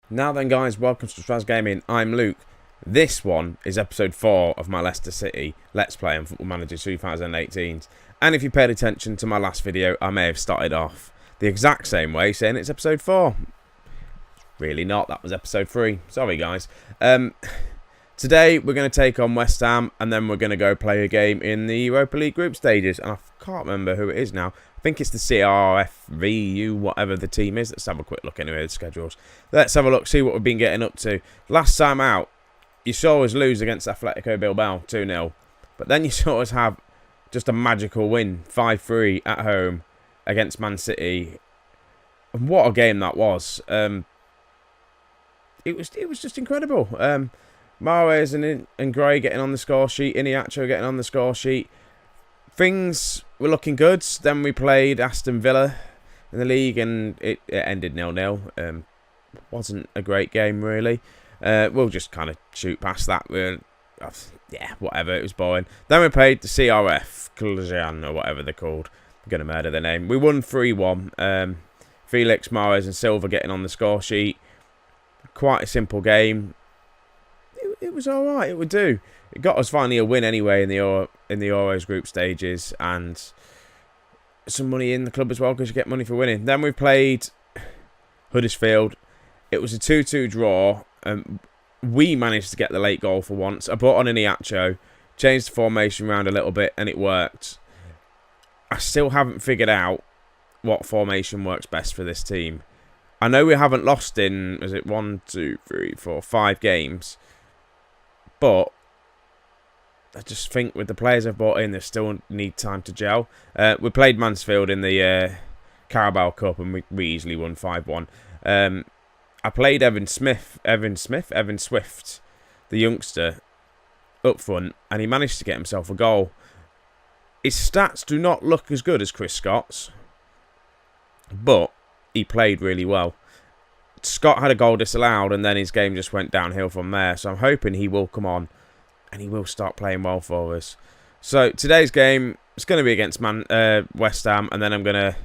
Now then guys, welcome to Straz Gaming, I'm Luke. This one is episode 4 of my Leicester City Let's Play on Football Manager 2018. And if you paid attention to my last video, I may have started off the exact same way, saying it's episode 4. Really not, that was episode 3. Sorry guys. Today we're going to take on West Ham, and then we're going to go play a game in the Europa League group stages. And I can't remember who it is now. I think it's the CRF whatever the team is. Let's have a quick look anyway at the schedules. Let's have a look, see what we've been getting up to. Last time out, you saw us lose against Atletico Bilbao 2-0. But then you saw us have just a magical win, 5-3 at home against Man City. And what a game that was. It was just incredible. Mahrez and Gray getting on the score sheet. Iheanacho getting on the score sheet. Things were looking good. Then we played Aston Villa in the league, and it ended 0-0. Wasn't a great game, really. We'll just kind of shoot past that. Yeah, whatever. It was boring. Then we played the CRF Cluj, or whatever they're called. I'm going to murder their name. We won 3-1. Felix, Mahrez and Silva getting on the score sheet. Quite a simple game. It was alright, it would do. It got us finally a win anyway in the Euros group stages, and some money in the club as well, because you get money for winning. Then we played Huddersfield. It was a 2-2 draw. We managed to get the late goal for once. I brought on Iheanacho, changed the formation around a little bit, and it worked. I still haven't figured out what formation works best for this team. I know we haven't lost in, is it 1, 2, 3, 4, 5 games. But I just think with the players I've brought in, they still need time to gel. We played Mansfield in the Carabao Cup, and we easily won 5-1. I played Evan Swift, the youngster, up front, and he managed to get himself a goal. His stats do not look as good as Chris Scott's, but he played really well. Scott had a goal disallowed, and then his game just went downhill from there. So I'm hoping he will come on and he will start playing well for us. So today's game is going to be against West Ham, and then I'm going to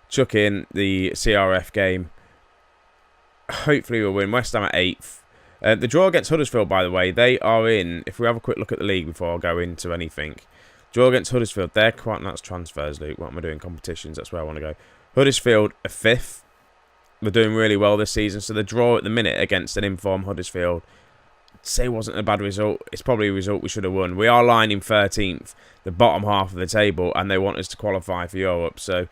chuck in the CRF game. Hopefully we'll win. West Ham at 8th. The draw against Huddersfield, by the way, they are in, if we have a quick look at the league before I go into anything. Draw against Huddersfield, they're quite, that's transfers, Luke. What am I doing? Competitions, that's where I want to go. Huddersfield are 5th. They're doing really well this season, so the draw at the minute against an informed Huddersfield, I'd say wasn't a bad result. It's probably a result we should have won. We are lying in 13th, the bottom half of the table, and they want us to qualify for Europe. So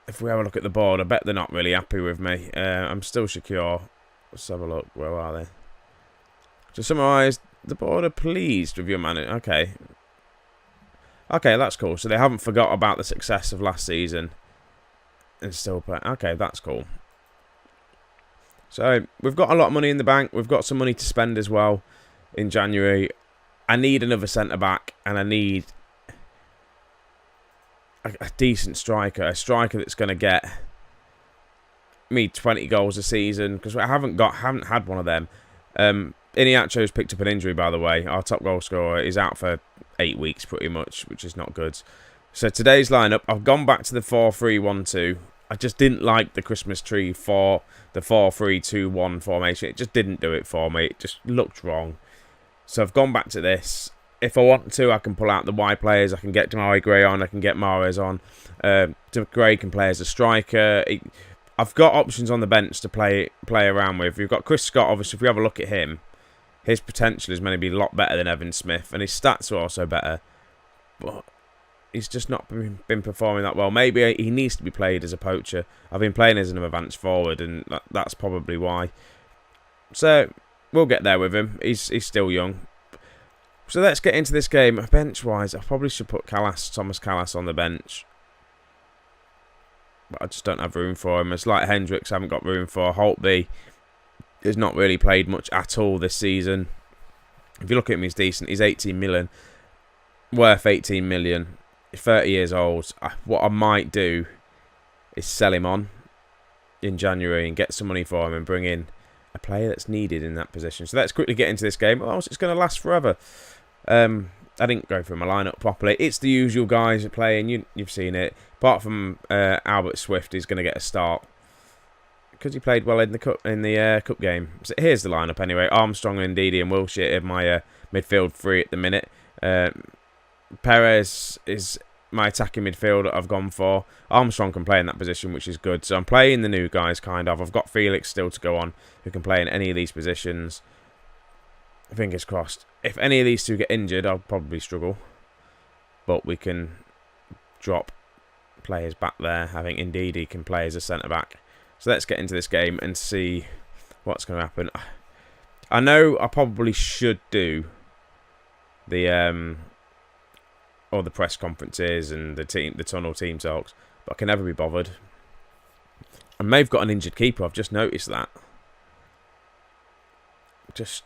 if we have a look at the board, I bet they're not really happy with me. I'm still secure. Let's have a look. Where are they? To summarise, the board are pleased with your manager. Okay. Okay, that's cool. So they haven't forgot about the success of last season. And still play. Okay, that's cool. So we've got a lot of money in the bank. We've got some money to spend as well in January. I need another centre back, and I need a decent striker, a striker that's going to get me 20 goals a season, because I haven't had one of them. Iheanacho's picked up an injury, by the way. Our top goal scorer is out for 8 weeks pretty much, which is not good. So today's lineup, I've gone back to the 4-3-1-2. I just didn't like the Christmas tree for the 4-3-2-1 formation. It just didn't do it for me. It just looked wrong. So I've gone back to this. If I want to, I can pull out the wide players. I can get Demarai Gray on. I can get Mahrez on. Gray can play as a striker. I've got options on the bench to play around with. We've got Chris Scott, obviously. If we have a look at him, his potential is maybe a lot better than Evan Smith, and his stats are also better. But he's just not been performing that well. Maybe he needs to be played as a poacher. I've been playing as an advanced forward, and that's probably why. So we'll get there with him. He's still young. So let's get into this game. Bench-wise, I probably should put Thomas Callas on the bench. But I just don't have room for him. It's like Hendricks, I haven't got room for. Holtby has not really played much at all this season. If you look at him, he's decent. He's 18 million. Worth 18 million. 30 years old. What I might do is sell him on in January and get some money for him and bring in a player that's needed in that position. So let's quickly get into this game, or else it's going to last forever. I didn't go through my lineup properly. It's the usual guys playing. You've seen it. Apart from Albert Swift, he's going to get a start. because he played well in the cup game. So here's the lineup anyway. Armstrong and Ndidi and Wilshere in my midfield three at the minute. Perez is my attacking midfielder I've gone for. Armstrong can play in that position, which is good. So I'm playing the new guys, kind of. I've got Felix still to go on, who can play in any of these positions. Fingers crossed. If any of these two get injured, I'll probably struggle. But we can drop players back there. I think Ndidi can play as a centre-back. So let's get into this game and see what's going to happen. I know I probably should do the all the press conferences and the tunnel team talks, but I can never be bothered. I may have got an injured keeper. I've just noticed that. Just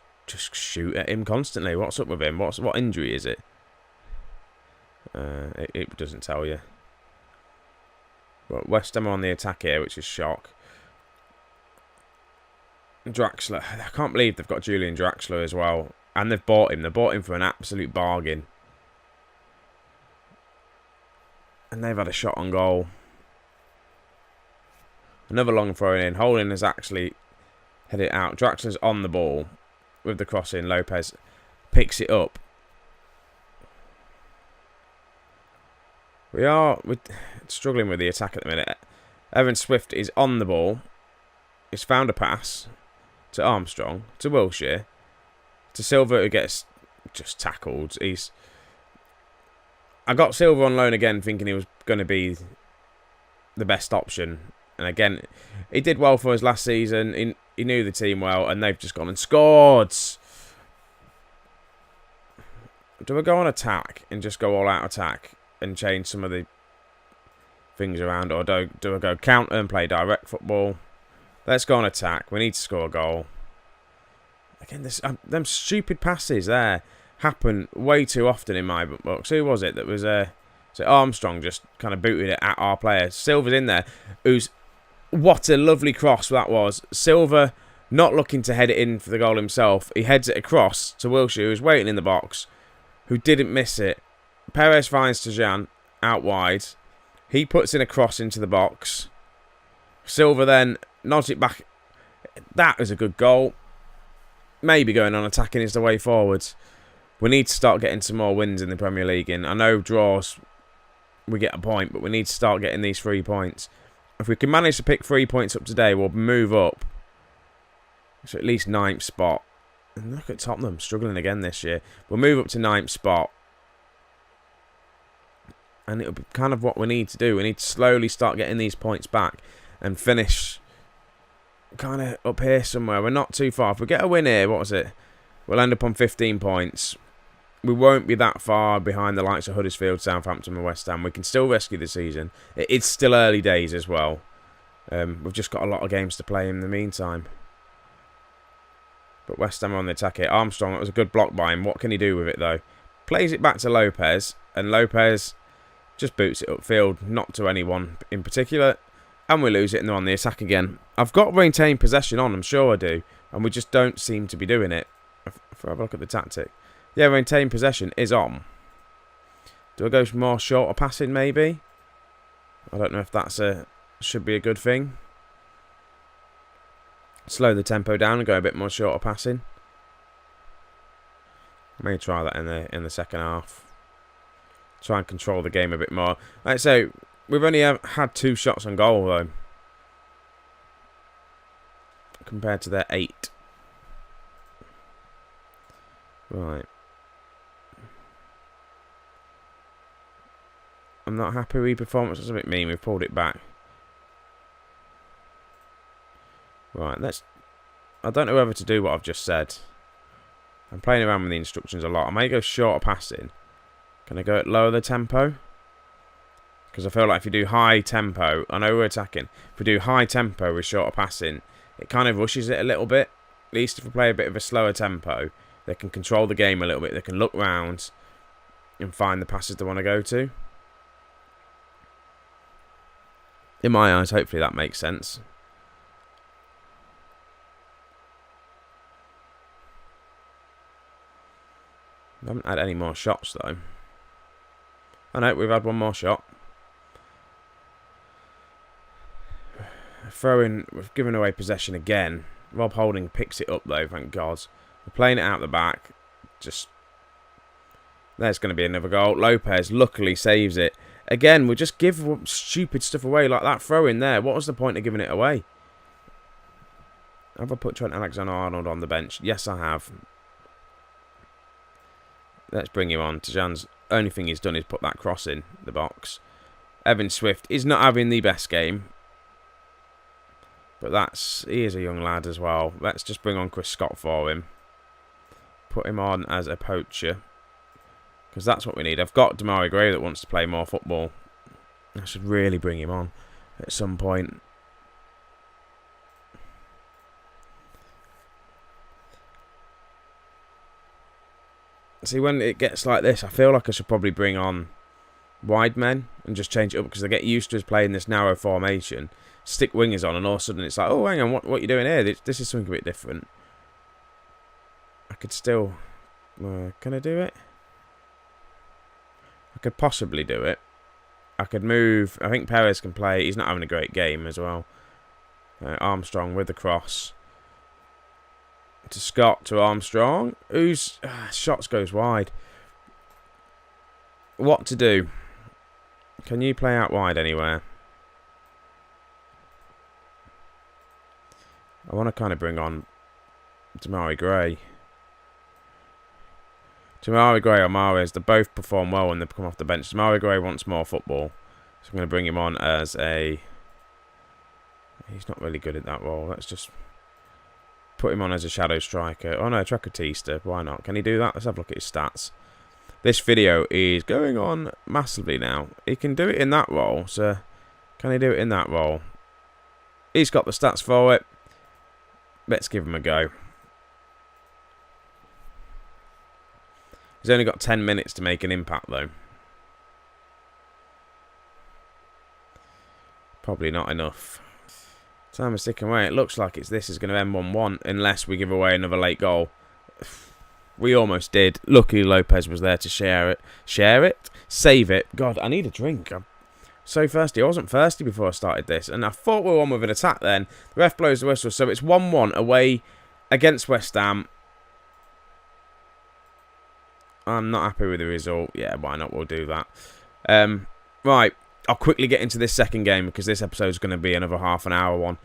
shoot at him constantly. What's up with him? What injury is it? It doesn't tell you. But West Ham are on the attack here, which is shock. Draxler. I can't believe they've got Julian Draxler as well. And they've bought him. They bought him for an absolute bargain. And they've had a shot on goal. Another long throw in. Holding has actually headed it out. Draxler's on the ball with the cross in. Lopez picks it up. We're struggling with the attack at the minute. Evan Swift is on the ball. He's found a pass to Armstrong, to Wilshere, to Silva, who gets just tackled. I got Silva on loan again, thinking he was going to be the best option. And again, he did well for us last season. He knew the team well, and they've just gone and scored. Do I go on attack and just go all out attack and change some of the things around, or do I go counter and play direct football? Let's go on attack. We need to score a goal. Again, them stupid passes there happen way too often in my books. Who was it that was so Armstrong just kind of booted it at our player. Silva's in there. What a lovely cross that was. Silva not looking to head it in for the goal himself. He heads it across to Wilshere, who's waiting in the box, who didn't miss it. Perez finds Tajan out wide. He puts in a cross into the box. Silva then nods it back. That was a good goal. Maybe going on attacking is the way forward. We need to start getting some more wins in the Premier League. And I know draws, we get a point, but we need to start getting these 3 points. If we can manage to pick 3 points up today, we'll move up to at least 9th spot. And look at Tottenham, struggling again this year. We'll move up to 9th spot. And it'll be kind of what we need to do. We need to slowly start getting these points back and finish kind of up here somewhere. We're not too far. If we get a win here, what was it? We'll end up on 15 points. We won't be that far behind the likes of Huddersfield, Southampton and West Ham. We can still rescue the season. It's still early days as well. We've just got a lot of games to play in the meantime. But West Ham are on the attack here. Armstrong, that was a good block by him. What can he do with it though? Plays it back to Lopez. And Lopez just boots it upfield. Not to anyone in particular. And we lose it and they're on the attack again. I've got retain possession on, I'm sure I do. And we just don't seem to be doing it. If I have a look at the tactic. Yeah, retain possession is on. Do I go more shorter passing maybe? I don't know if that's should be a good thing. Slow the tempo down and go a bit more shorter passing. I may try that in the second half. Try and control the game a bit more. Like I say, we've only had 2 shots on goal though, compared to their 8. Right. I'm not happy with performance. That's a bit mean. We've pulled it back. Right, I don't know whether to do what I've just said. I'm playing around with the instructions a lot. I may go shorter passing. Can I go lower the tempo? Because I feel like if you do high tempo, I know we're attacking. If we do high tempo with shorter passing, it kind of rushes it a little bit. At least if we play a bit of a slower tempo, they can control the game a little bit. They can look round and find the passes they want to go to. In my eyes, hopefully that makes sense. We haven't had any more shots though. I know we've had one more shot. Throwing, we've given away possession again. Rob Holding picks it up though, thank God. We're playing it out the back. Just, there's going to be another goal. Lopez luckily saves it. Again, we just give stupid stuff away like that throw in there. What was the point of giving it away? Have I put Trent Alexander-Arnold on the bench? Yes, I have. Let's bring him on. Tajan's only thing he's done is put that cross in the box. Evan Swift is not having the best game. But he is a young lad as well. Let's just bring on Chris Scott for him. Put him on as a poacher. Because that's what we need. I've got Damari Gray that wants to play more football. I should really bring him on at some point. See, when it gets like this, I feel like I should probably bring on wide men and just change it up because they get used to us playing this narrow formation. Stick wingers on and all of a sudden it's like, oh, hang on, what are you doing here? This is something a bit different. I could still... can I do it? I could possibly do it. I could move... I think Perez can play. He's not having a great game as well. Armstrong with the cross. To Scott, to Armstrong. Who's... shots goes wide. What to do? Can you play out wide anywhere? I want to kind of bring on Damari Gray. Damari Gray or Mahrez, they both perform well when they come off the bench. Damari Gray wants more football. So I'm going to bring him on as a... He's not really good at that role. Let's just put him on as a shadow striker. Oh no, Tracatista. Why not? Can he do that? Let's have a look at his stats. This video is going on massively now. He can do it in that role. So can he do it in that role? He's got the stats for it. Let's give him a go. He's only got 10 minutes to make an impact, though. Probably not enough. Time is ticking away. It looks like this is going to end 1-1 unless we give away another late goal. We almost did. Luckily, Lopez was there to share it. Save it. God, I need a drink. I'm so thirsty. I wasn't thirsty before I started this, and I thought we were on with an attack then. The ref blows the whistle, so it's 1-1 away against West Ham. I'm not happy with the result. Yeah, why not? We'll do that. Right, I'll quickly get into this second game because this episode is going to be another half an hour one.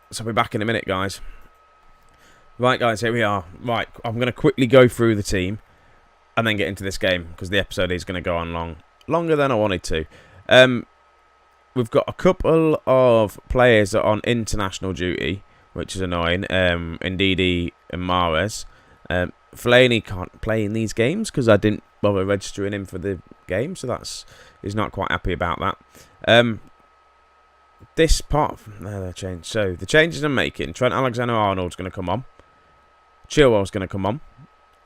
So I'll be back in a minute, guys. Right, guys, here we are. Right, I'm going to quickly go through the team and then get into this game because the episode is going to go on longer than I wanted to. We've got a couple of players that are on international duty, which is annoying. Ndidi and Mahrez. Fellaini can't play in these games because I didn't bother registering him for the game, so he's not quite happy about that. This part, change. So the changes I'm making: Trent Alexander-Arnold's going to come on. Chilwell's going to come on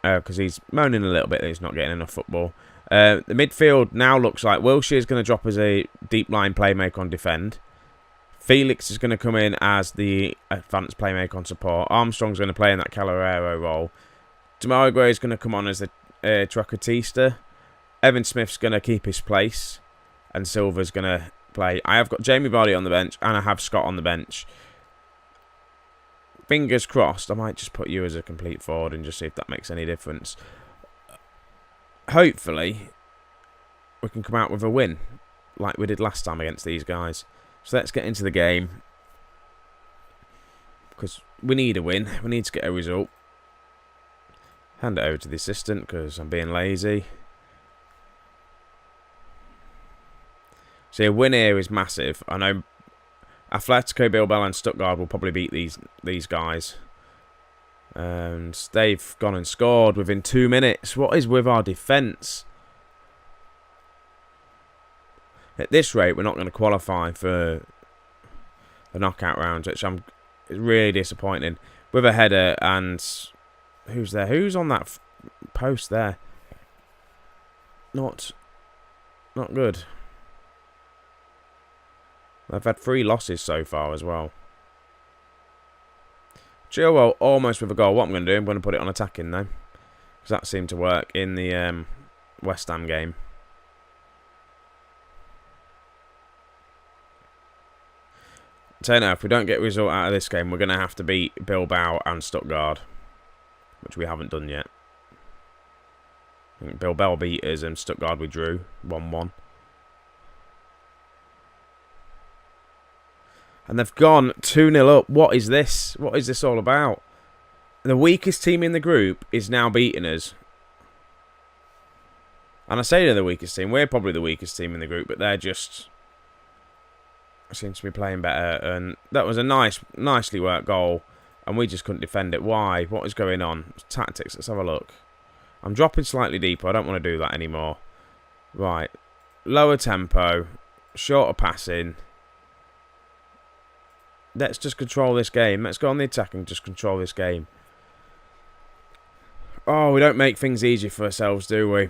because he's moaning a little bit that he's not getting enough football. The midfield now looks like Wilshire's going to drop as a deep line playmaker on defend. Felix is going to come in as the advanced playmaker on support. Armstrong's going to play in that Calorero role. Damari Gray is going to come on as the Tracatista. Evan Smith's going to keep his place. And Silva's going to play. I have got Jamie Vardy on the bench and I have Scott on the bench. Fingers crossed, I might just put you as a complete forward and just see if that makes any difference. Hopefully, we can come out with a win like we did last time against these guys. So let's get into the game. Because we need a win. We need to get a result. Hand it over to the assistant because I'm being lazy. See, a win here is massive. I know Atletico Bilbao and Stuttgart will probably beat these guys. And they've gone and scored within 2 minutes. What is with our defence? At this rate, we're not going to qualify for the knockout rounds, which it's really disappointing. With a header and... Who's there? Who's on that post there? Not good. They've had 3 losses so far as well. Chilwell almost with a goal. What I'm going to do, I'm going to put it on attacking though. Because that seemed to work in the West Ham game. So now, if we don't get a result out of this game, we're going to have to beat Bilbao and Stuttgart, which we haven't done yet. I think Bilbao beat us and Stuttgart we drew 1-1. And they've gone 2-0 up. What is this? What is this all about? The weakest team in the group is now beating us. And I say they're the weakest team. We're probably the weakest team in the group, but they're just... seem to be playing better. And that was a nicely worked goal. And we just couldn't defend it. Why? What is going on? Tactics. Let's have a look. I'm dropping slightly deeper. I don't want to do that anymore. Right. Lower tempo. Shorter passing. Let's just control this game. Let's go on the attack and just control this game. Oh, we don't make things easy for ourselves, do we?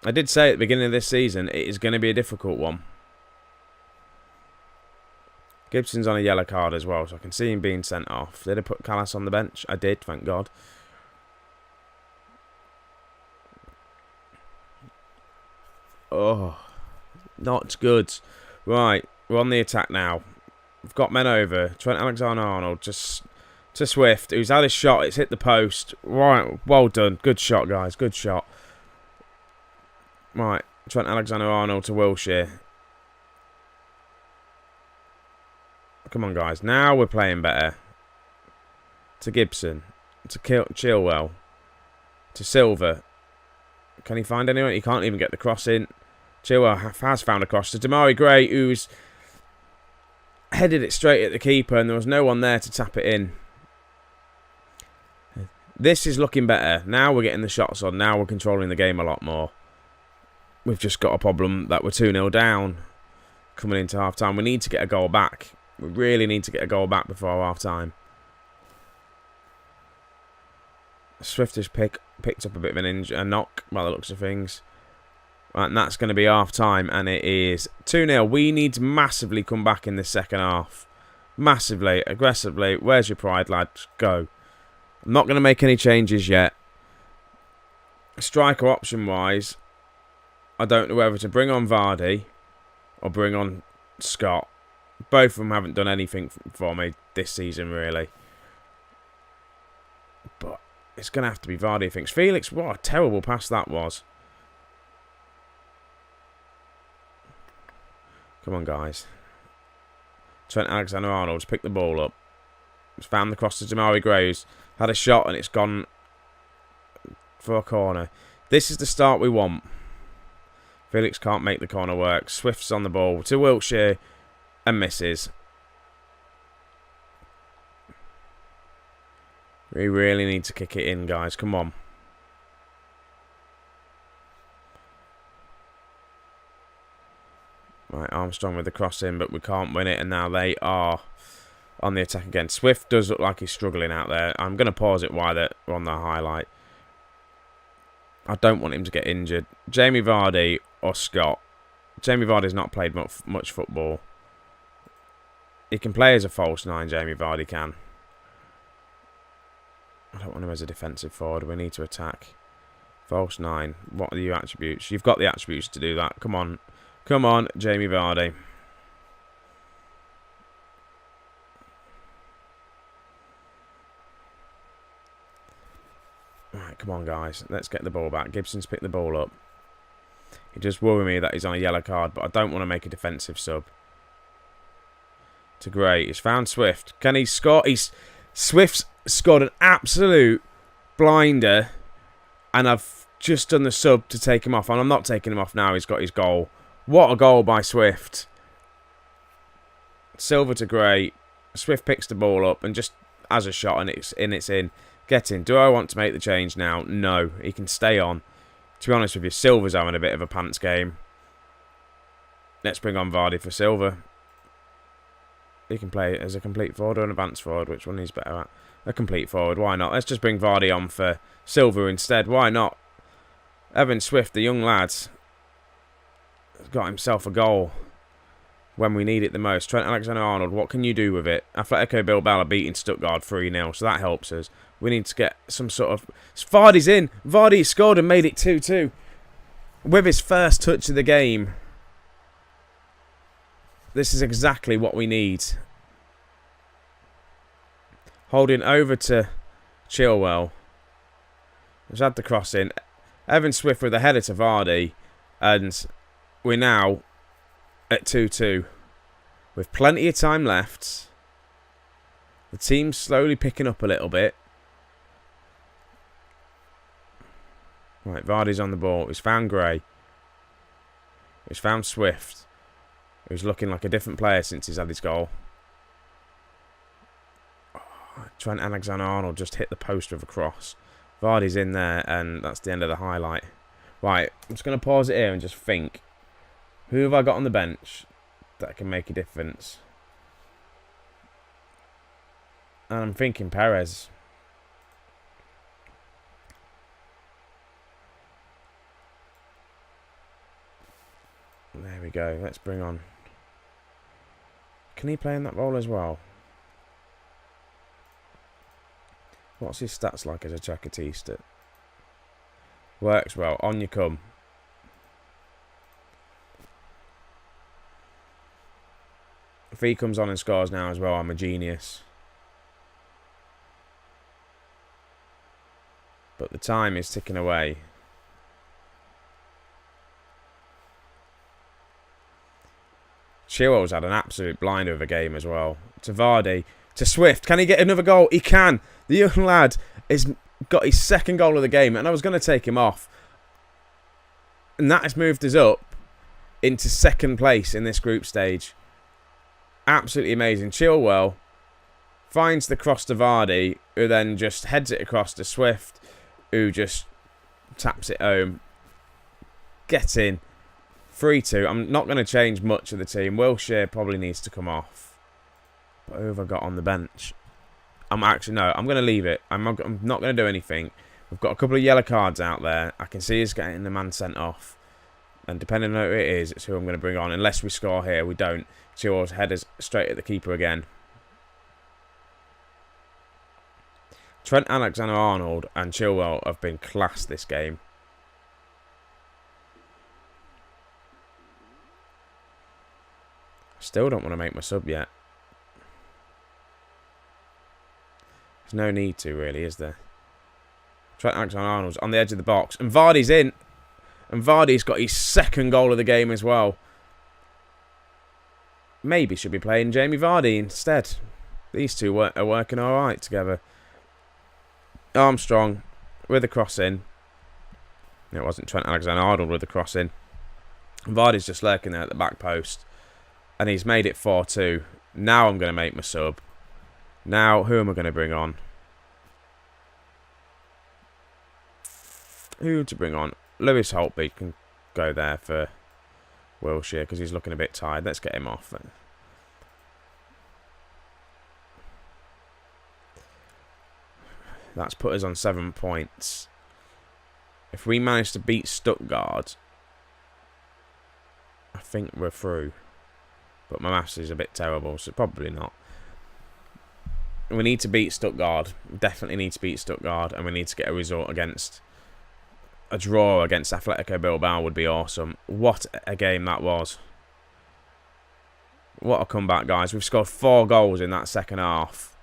I did say at the beginning of this season, it is going to be a difficult one. Gibson's on a yellow card as well, so I can see him being sent off. Did I put Callas on the bench? I did, thank God. Oh, not good. Right, we're on the attack now. We've got men over. Trent Alexander-Arnold just to Swift, who's had a shot. It's hit the post. Right, well done. Good shot, guys. Good shot. Right, Trent Alexander-Arnold to Wilshere. Come on, guys. Now we're playing better. To Gibson. To Chilwell. To Silva. Can he find anyone? He can't even get the cross in. Chilwell has found a cross to Damari Gray, who's headed it straight at the keeper, and there was no one there to tap it in. This is looking better. Now we're getting the shots on. Now we're controlling the game a lot more. We've just got a problem that we're 2-0 down coming into half-time. We need to get a goal back. We really need to get a goal back before half-time. Swift has picked up a bit of a knock by the looks of things. Right, and that's going to be half-time, and it is 2-0. We need to massively come back in the second half. Massively, aggressively. Where's your pride, lads? Go. I'm not going to make any changes yet. Striker option-wise, I don't know whether to bring on Vardy or bring on Scott. Both of them haven't done anything for me this season, really. But it's going to have to be Vardy, I think. Felix, what a terrible pass that was. Come on, guys. Trent Alexander-Arnold's picked the ball up. He's found the cross to Damari Gray, who's had a shot and it's gone for a corner. This is the start we want. Felix can't make the corner work. Swift's on the ball to Wilshere and misses. We really need to kick it in, guys. Come on. Right, Armstrong with the cross in, but we can't win it, and now they are on the attack again. Swift does look like he's struggling out there. I'm going to pause it while they're on the highlight. I don't want him to get injured. Jamie Vardy or Scott. Jamie Vardy's not played much football. He can play as a false nine, Jamie Vardy can. I don't want him as a defensive forward. We need to attack. False nine. What are your attributes? You've got the attributes to do that. Come on. Come on, Jamie Vardy. Right, come on, guys. Let's get the ball back. Gibson's picked the ball up. It does worry me that he's on a yellow card, but I don't want to make a defensive sub. To Gray. He's found Swift. Can he score? Swift's scored an absolute blinder, and I've just done the sub to take him off, and I'm not taking him off now. He's got his goal. What a goal by Swift. Silva to Gray. Swift picks the ball up and just has a shot, and it's in. Get in. Do I want to make the change now? No. He can stay on. To be honest with you, Silva's having a bit of a pants game. Let's bring on Vardy for Silva. He can play as a complete forward or an advanced forward. Which one he's better at? A complete forward. Why not? Let's just bring Vardy on for Silva instead. Why not? Evan Swift, the young lad, got himself a goal when we need it the most. Trent Alexander-Arnold, what can you do with it? Atletico Bilbao are beating Stuttgart 3-0, so that helps us. We need to get some sort of... Vardy's in! Vardy scored and made it 2-2 with his first touch of the game. This is exactly what we need. Holding over to Chilwell. He's had the cross in. Evan Swift with a header to Vardy. And we're now at 2-2. With plenty of time left. The team's slowly picking up a little bit. Right, Vardy's on the ball. He's found Gray. He's found Swift. Who's looking like a different player since he's had his goal. Trent Alexander-Arnold just hit the post with a cross. Vardy's in there, and that's the end of the highlight. Right, I'm just going to pause it here and just think. Who have I got on the bench that can make a difference? And I'm thinking Perez. There we go. Let's bring on... Can he play in that role as well? What's his stats like as a Chakatista? Works well. On you come. If he comes on and scores now as well, I'm a genius. But the time is ticking away. Chilwell's had an absolute blinder of a game as well. To Vardy. To Swift. Can he get another goal? He can. The young lad has got his second goal of the game. And I was going to take him off. And that has moved us up into second place in this group stage. Absolutely amazing. Chilwell finds the cross to Vardy, who then just heads it across to Swift, who just taps it home. Gets in. 3-2. I'm not going to change much of the team. Wilshere probably needs to come off. But who have I got on the bench? I'm going to leave it. I'm not going to do anything. We've got a couple of yellow cards out there. I can see us getting the man sent off. And depending on who it is, it's who I'm going to bring on. Unless we score here, we don't. Chilwell's headers straight at the keeper again. Trent Alexander-Arnold and Chilwell have been class this game. Still don't want to make my sub yet. There's no need to, really, is there? Trent Alexander-Arnold's on the edge of the box. And Vardy's in. And Vardy's got his second goal of the game as well. Maybe should be playing Jamie Vardy instead. These two are working alright together. Armstrong with a cross in. It wasn't Trent Alexander-Arnold with the cross in. Vardy's just lurking there at the back post. And he's made it 4-2. Now I'm going to make my sub. Now, who am I going to bring on? Who to bring on? Lewis Holtby can go there for Wilshere because he's looking a bit tired. Let's get him off. That's put us on 7 points. If we manage to beat Stuttgart, I think we're through. But my maths is a bit terrible, so probably not. We need to beat Stuttgart. Definitely need to beat Stuttgart. And we need to get a result against... A draw against Atletico Bilbao would be awesome. What a game that was. What a comeback, guys. We've scored 4 goals in that second half.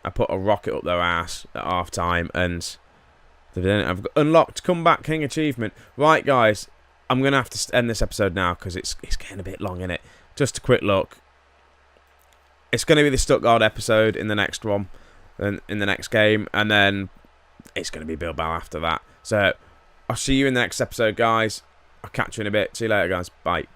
I put a rocket up their ass at half-time. And I've unlocked Comeback King achievement. Right, guys. I'm going to have to end this episode now because it's getting a bit long, innit? Just a quick look. It's going to be the Stuttgart episode in the next one. In the next game. And then it's going to be Bilbao after that. So, I'll see you in the next episode, guys. I'll catch you in a bit. See you later, guys. Bye.